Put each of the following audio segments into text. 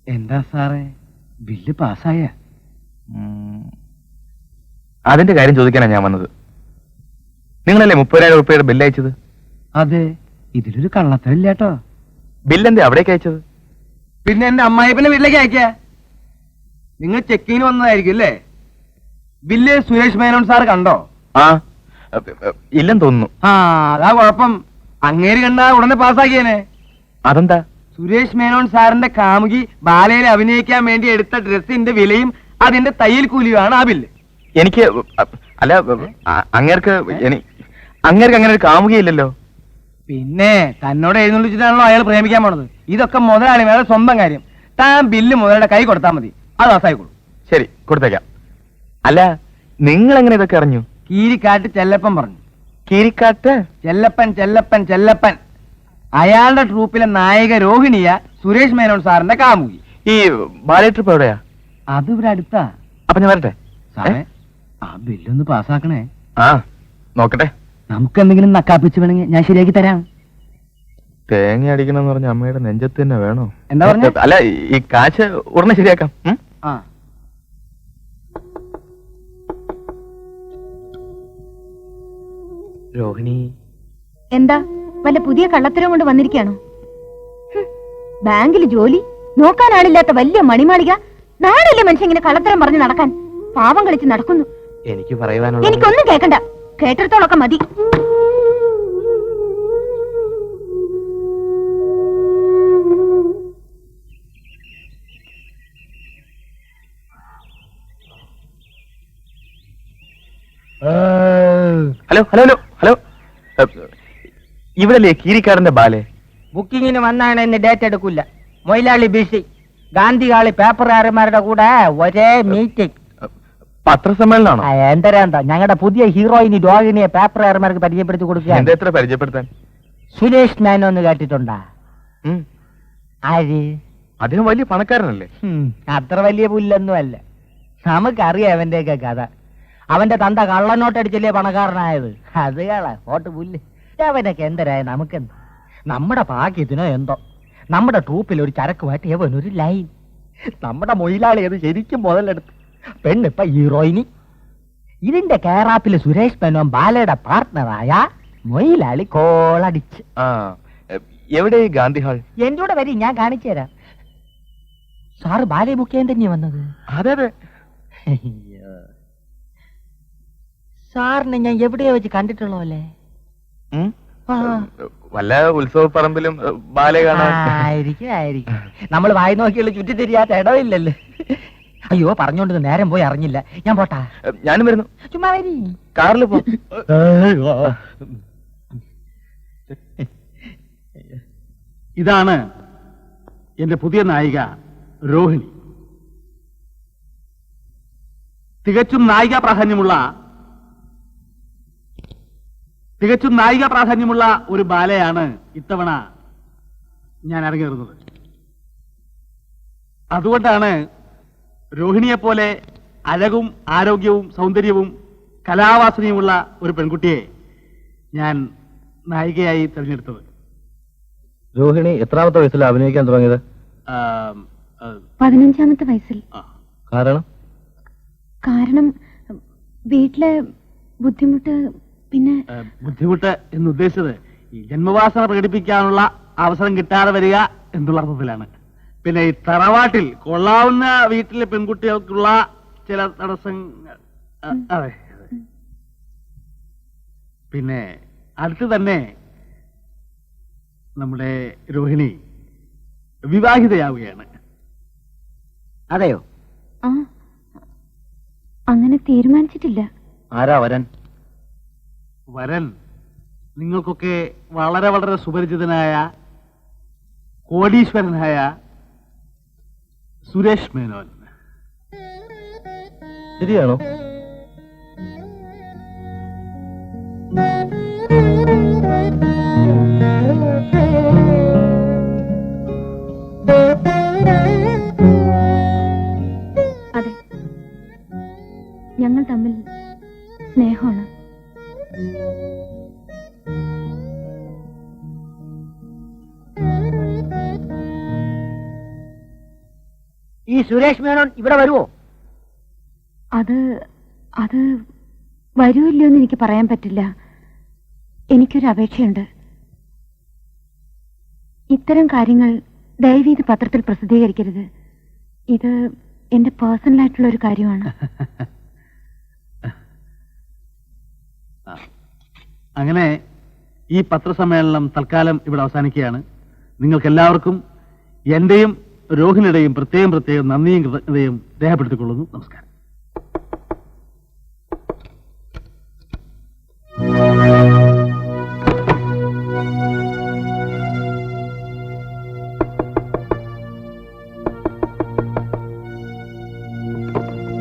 എന്താ സാറേ, ബില്ല് പാസ്സായ? അതിന്റെ കാര്യം ചോദിക്കാനാണ് ഞാൻ വന്നത്. നിങ്ങളല്ലേ 30,000 രൂപയുടെ ബില്ല് അയച്ചത്? അതെ, ഇതിലൊരു കള്ളത്തരില്ല കേട്ടോ. ബില്ലെന്തേ അവിടേക്ക് അയച്ചത്? പിന്നെ എന്റെ അമ്മായിപ്പന്റെ വീട്ടിലേക്ക് അയക്ക. നിങ്ങൾ ചെക്കിങ്ങിന് വന്നതായിരിക്കും അല്ലേ? ബില്ല് സുരേഷ് മേനോൻ സാർ കണ്ടോ? ആ, ഇല്ലെന്ന് തോന്നുന്നു. ആ, അതാ കുഴപ്പം. അങ്ങേര് കണ്ടാ ഉടനെ പാസ്സാക്കിയേനെ. അതെന്താ? സുരേഷ് മേനോൻ സാറിന്റെ കാമുകി ബാലയിൽ അഭിനയിക്കാൻ വേണ്ടി എടുത്ത ഡ്രസ്സിന്റെ വിലയും അതിന്റെ തയ്യൽ കൂലിയുമാണ് ആ ബില്ല്. എനിക്ക് അല്ല, അങ്ങേർക്ക് അങ്ങനെ ഒരു കാമുകയില്ലല്ലോ. പിന്നെ തന്നോട് എഴുന്നള്ളിച്ചിട്ടാണല്ലോ അയാൾ പ്രേമിക്കാൻ പോണത്. ഇതൊക്കെ മുതലാളിമാരുടെ സ്വന്തം കാര്യം. താൻ ബില്ല് മുതലാളിയുടെ കൈ കൊടുത്താൽ മതി, അത് പാസ്സായിക്കോളൂ. ശരി, കൊടുത്തേക്കാം. അല്ല, നിങ്ങൾ എങ്ങനെ ഇതൊക്കെ അറിഞ്ഞു? കീരിക്കാട്ട് ചെല്ലപ്പൻ പറഞ്ഞു. കീരിക്കാട്ട് ചെല്ലപ്പൻ അയാളുടെ ട്രൂപ്പിലെ നായിക രോഹിണിയ സുരേഷ് മേനോൻ സാറിന്റെ കാമുകി. ഈ ബാലേ ട്രിപ്പ് എവിടെയാ? അത് ഇവിടെ അടുത്താ. അപ്പൊ ഞാൻ വരട്ടെ സാറേ, ആ ബില്ലൊന്ന് പാസ്സാക്കണേ. ആ, നോക്കട്ടെ. നമുക്ക് എന്തെങ്കിലും നക്കാപ്പിച്ച് വേണമെങ്കിൽ ഞാൻ ശരിയാക്കി തരാം. തേങ്ങ അടിക്കണമെന്ന് പറഞ്ഞ അമ്മയുടെ നെഞ്ചത്ത് തന്നെ വേണോ? എന്താ പറഞ്ഞ? അല്ല, ഈ കാശ് ഉടനെ ശരിയാക്കാം. ആ, രോഹിണി എന്താ വല്ല പുതിയ കള്ളത്തരം കൊണ്ട് വന്നിരിക്കുകയാണോ? ബാങ്കിൽ ജോലി, നോക്കാൻ ആളില്ലാത്ത വലിയ മണിമാളിക. നാളല്ലേ മനുഷ്യൻ ഇങ്ങനെ കള്ളത്തരം പറഞ്ഞ് നടക്കാൻ? പാവം കളിച്ച് നടക്കുന്നു. എനിക്ക് പറയുവാനുള്ള എനിക്കൊന്നും കേൾക്കണ്ട, കേട്ടിടത്തോളൊക്കെ മതി. ഹലോ ഹലോ ഹലോ ഹലോ, ഇവിടല്ലേ കീരിക്കാരന്റെ ബാലെ? ബുക്കിങ്ങിന് വന്നാണ് എന്നെ ഡേറ്റ് എടുക്കില്ല. മൊയിലാളി ബിസി. ഗാന്ധികാളി പേപ്പറുകാരന്മാരുടെ കൂടെ ഒരേ മീറ്റിംഗ്. പത്രസമ്മേളനാണോ? എന്തരാന്താ ഞങ്ങളുടെ പുതിയ ഹീറോയിനി രോഹിണിയെ പേപ്പറുകാരന്മാർക്ക് പരിചയപ്പെടുത്തി കൊടുക്കുക. എത്ര പരിചയപ്പെടുത്താൻ? സുരേഷ് മേനോ എന്ന് കേട്ടിട്ടുണ്ടാ? ആര്? അദ്ദേഹം വലിയ പണക്കാരനല്ലേ? അത്ര വലിയ പുല്ലൊന്നും അല്ല. നമുക്കറിയാം അവന്റെയൊക്കെ കഥ. അവന്റെ തന്ത കള്ളനോട്ടടിച്ചല്ലേ പണക്കാരനായത്. അത് ഓട്ട് പുല്ല്. അവനൊക്കെ എന്തരായ നമുക്കെന്ത്? നമ്മുടെ ഭാഗ്യത്തിനോ എന്തോ നമ്മുടെ ട്രൂപ്പിൽ ഒരു ചരക്കുമായിട്ട് എവനൊരു ലൈൻ. നമ്മുടെ മൊയിലാളി അത് ശരിക്കും മുതലെടുത്ത്. പെണ്ണിപ്പ ഹീറോയിനി. ഇതിന്റെ കേറാപ്പില് സുരേഷ് മേനോൻ ബാലയുടെ പാർട്ട്ണറായ മൊയിലാളി കോളടിച്ച്. എവിടെ ഗാന്ധി ഹാൾ? എന്റെ കൂടെ വരി, ഞാൻ കാണിച്ചു തരാം. സാറ് ബാലയെ ബുക്ക് ചെയ്യാൻ തന്നെയാ വന്നത്? അതെ അതെ. സാറിനെ ഞാൻ എവിടെയോ വെച്ച് കണ്ടിട്ടുള്ളോ അല്ലേ? വല്ല ഉത്സവ പറമ്പിലും ബാലെ കാണാൻ. ആയിരിക്കും. നമ്മൾ വായി നോക്കിയുള്ള ചുറ്റി തിരിയാത്ത ഇടവില്ലല്ലോ. അയ്യോ, പറഞ്ഞോണ്ട് നേരം പോയി അറിഞ്ഞില്ല. ഞാൻ പോട്ടാ. ഞാനും വരുന്നു. ചുമ്മാ വരി. കാറിൽ പോ. ഇതാണ് എന്റെ പുതിയ നായിക രോഹിണി. തികച്ചും നായിക പ്രാധാന്യമുള്ള ഒരു ബാലയാണ് ഇത്തവണ ഞാൻ അരങ്ങേറുന്നത്. അതുകൊണ്ടാണ് രോഹിണിയെ പോലെ അഴകും ആരോഗ്യവും സൗന്ദര്യവും കലാവാസനയുമുള്ള ഒരു പെൺകുട്ടിയെ ഞാൻ നായികയായി തിരഞ്ഞെടുത്തത്. രോഹിണി എത്രാമത്തെ വയസ്സിൽ അഭിനയിക്കാൻ തുടങ്ങിയത്? 15-ാമത്തെ വയസ്സിൽ. കാരണം വീട്ടിലെ ബുദ്ധിമുട്ട്. പിന്നെ ബുദ്ധിമുട്ട് എന്ന് ഉദ്ദേശിച്ചത് ഈ ജന്മവാസന പ്രകടിപ്പിക്കാനുള്ള അവസരം കിട്ടാതെ വരിക എന്നുള്ള അർത്ഥത്തിലാണ്. പിന്നെ ഈ തറവാട്ടിൽ കൊള്ളാവുന്ന വീട്ടിലെ പെൺകുട്ടികൾക്കുള്ള ചില തടസ്സങ്ങൾ. അതെ. പിന്നെ അടുത്ത് തന്നെ നമ്മുടെ രോഹിണി വിവാഹിതയാവുകയാണ്. അതെയോ? അങ്ങനെ തീരുമാനിച്ചിട്ടില്ല. ആരാ വരൻ? വരൻ നിങ്ങൾക്കൊക്കെ വളരെ വളരെ സുപരിചിതനായ കോടീശ്വരനായ സുരേഷ് മേനോൻ. ശരിയാണോ? അതെ, ഞങ്ങൾ തമ്മിൽ സ്നേഹമാണ്. ഈ സുരേഷ് മേനോൻ ഇവിടെ വരുവോ? അത് അത് വരുമല്ലോ എന്ന് എനിക്ക് പറയാൻ പറ്റില്ല. എനിക്കൊരു അപേക്ഷയുണ്ട്. ഇത്തരം കാര്യങ്ങൾ ദയവീത് പത്രത്തിൽ പ്രസിദ്ധീകരിക്കരുത്. ഇത് എന്റെ പേഴ്സണൽ ആയിട്ടുള്ള ഒരു കാര്യമാണ്. അങ്ങനെ ഈ പത്രസമ്മേളനം തൽക്കാലം ഇവിടെ അവസാനിക്കുകയാണ്. നിങ്ങൾക്കെല്ലാവർക്കും എന്റെയും രോഹിണിയുടെയും പ്രത്യേകം നന്ദിയും കൃതജ്ഞതയും രേഖപ്പെടുത്തിക്കൊള്ളുന്നു. നമസ്കാരം.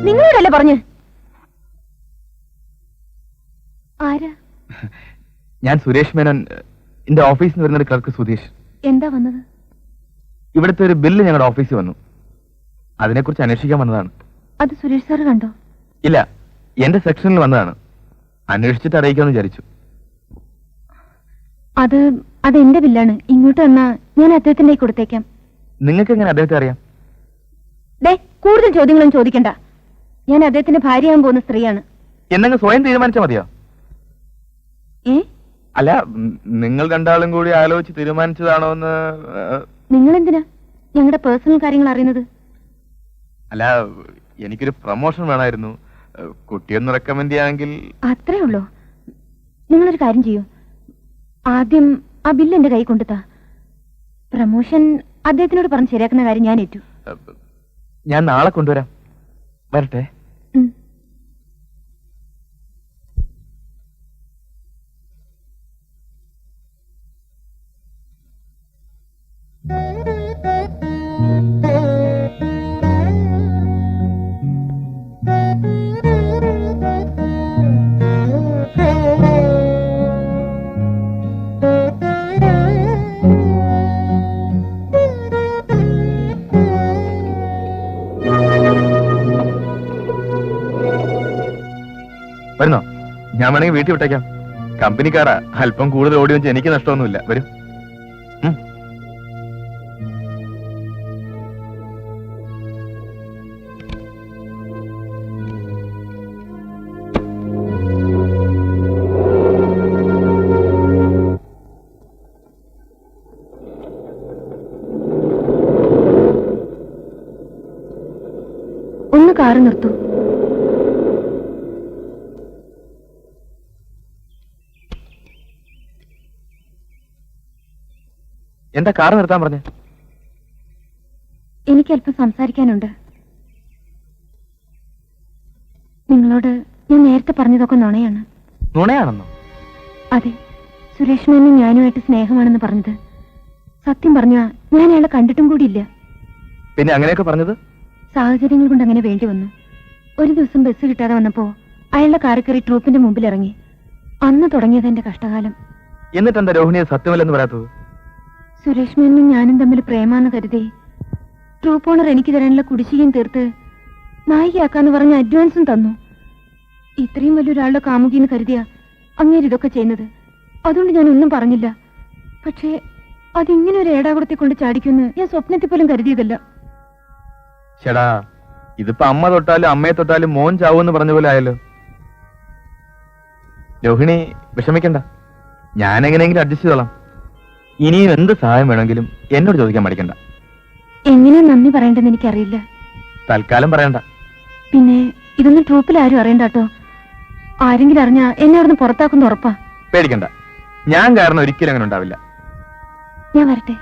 നിങ്ങളോടല്ലേ പറഞ്ഞു? ആരാ? ഞാൻ സുരേഷ് മേനോൻ. എന്റെ ഓഫീസിൽ നിന്ന് വരുന്ന ഒരു ക്ലർക്ക് സുധീഷ്. എന്താ വന്നത്? ഇവിടുത്തെ ഒരു ബില്ല് ഞങ്ങളുടെ ഓഫീസിൽ വന്നു. അതിനെക്കുറിച്ച് അന്വേഷിക്കാൻ വന്നതാണ്. അത് സുരേഷ് സാറ് കണ്ടോ? ഇല്ല, എന്റെ സെക്ഷനിൽ വന്നതാണ്. അന്വേഷിച്ചിട്ട് അറിയിക്കാമെന്ന് വിചാരിച്ചു. അത് എന്റെ ബില്ലാണ്. ഇങ്ങോട്ട് വന്നാ ഞാൻ അദ്ദേഹത്തിന്റെ കൊടുത്തേക്കാം. നിങ്ങൾക്ക് എങ്ങനെ അദ്ദേഹത്തെ അറിയാം? കൂടുതൽ ചോദ്യങ്ങളൊന്നും ചോദിക്കണ്ട. ഞാൻ അദ്ദേഹത്തിന്റെ ഭാര്യയാകാൻ പോകുന്ന സ്ത്രീയാണ്. എന്നങ്ങ് സ്വയം തീരുമാനിച്ചാൽ മതിയോ? അല്ല, നിങ്ങൾ രണ്ടാളും കൂടി ആലോചിച്ച് തീരുമാനിച്ചതാണോ എന്ന്. നിങ്ങൾ എന്തിനാ ഞങ്ങളുടെ പേഴ്സണൽ കാര്യങ്ങൾ അറിയുന്നത്? അല്ല, എനിക്കൊരു പ്രൊമോഷൻ വേണമായിരുന്നു. കുട്ടിയൊന്ന് റെക്കമെൻഡ് ചെയ്യാമെങ്കിൽ. അത്രേ ഉള്ളൂ. നിങ്ങളൊരു കാര്യം ചെയ്യൂ. ആദ്യം ആ ബില്ല് എന്റെ കൈ കൊണ്ടുതാ. പ്രൊമോഷൻ അദ്ദേഹത്തിനോട് പറഞ്ഞ് ശരിയാക്കുന്ന കാര്യം ഞാൻ ഏറ്റു. ഞാൻ നാളെ കൊണ്ടുവരാം. വരട്ടെ. വരുന്നോ? ഞാൻ വേണമെങ്കിൽ വീട്ടിൽ വിട്ടേക്കാം. കമ്പനിക്കാരാ, അല്പം കൂടുതൽ ഓടി വെച്ച് എനിക്ക് നഷ്ടമൊന്നുമില്ല. വരും. ഒന്ന് കാറ് നിർത്തൂ. എന്താ കാറ് നിർത്താൻ പറഞ്ഞേ? എനിക്ക് അല്പം സംസാരിക്കാനുണ്ട്. നിങ്ങളോട് ഞാൻ നേരത്തെ പറഞ്ഞതൊക്കെ നുണയാണ്. നുണയാണെന്നോ? അതെ, സുരേഷ് മേനും ഞാനുമായിട്ട് സ്നേഹമാണെന്ന് പറഞ്ഞത് സത്യം പറഞ്ഞാ ഞാൻ അയാളെ കണ്ടിട്ടും കൂടിയില്ല. പിന്നെ അങ്ങനെയൊക്കെ പറഞ്ഞത്? സാഹചര്യങ്ങൾ കൊണ്ട് അങ്ങനെ വേണ്ടി വന്നു. ഒരു ദിവസം ബസ് കിട്ടാതെ വന്നപ്പോ അയാളുടെ കാറിൽ കയറി ട്രൂപ്പിന്റെ മുമ്പിൽ ഇറങ്ങി. അന്ന് തുടങ്ങിയത് എന്റെ കഷ്ടകാലം. എന്നിട്ടെന്താ രോഹിണിയെ സത്യമല്ലെന്ന് പറയാത്തത്? സുരേഷ് മേനും ഞാനും തമ്മിൽ പ്രേമാന്ന് കരുതി ട്രൂപ്പ് ഓണർ എനിക്ക് തരാനുള്ള കുടിശ്ശികയും തീർത്ത് നായികയാക്കാന്ന് പറഞ്ഞ അഡ്വാൻസും തന്നു. ഇത്രയും വലിയൊരാളുടെ കാമുകിന്ന് കരുതിയ അങ്ങേര് ഇതൊക്കെ ചെയ്യുന്നത്. അതുകൊണ്ട് ഞാൻ ഒന്നും പറഞ്ഞില്ല. പക്ഷേ അതിങ്ങനെ ഒരു ഏടാകുടത്തെ കൊണ്ട് ചാടിക്കുമെന്ന് ഞാൻ സ്വപ്നത്തിൽ പോലും കരുതിയതല്ല. ചേടാ, ഇതിപ്പോ അമ്മ തൊട്ടാലും അമ്മയെ തൊട്ടാലും മോൻ ചാവൂന്ന് പറഞ്ഞ പോലെ ആയല്ലോ. രോഹിണി വിഷമിക്കണ്ട, ഞാൻ എങ്ങനെയെങ്കിലും അഡ്ജസ്റ്റ് ചെയ്തോളാം. ഇനിയും എന്ത് സഹായം വേണമെങ്കിലും എന്നോട് ചോദിക്കാൻ മടിക്കണ്ട. എങ്ങനെ നന്ദി പറയേണ്ടെന്ന് എനിക്കറിയില്ല. തൽക്കാലം പറയണ്ട. പിന്നെ ഇതൊന്നും ട്രൂപ്പിൽ ആരും അറിയണ്ട കേട്ടോ. ആരെങ്കിലും അറിഞ്ഞാ എന്നെ അവിടുന്ന് പുറത്താക്കുന്ന ഉറപ്പാ. പേടിക്കണ്ട, ഞാൻ കാരണം ഒരിക്കലും അങ്ങനെ ഉണ്ടാവില്ല. ഞാൻ വരട്ടെ.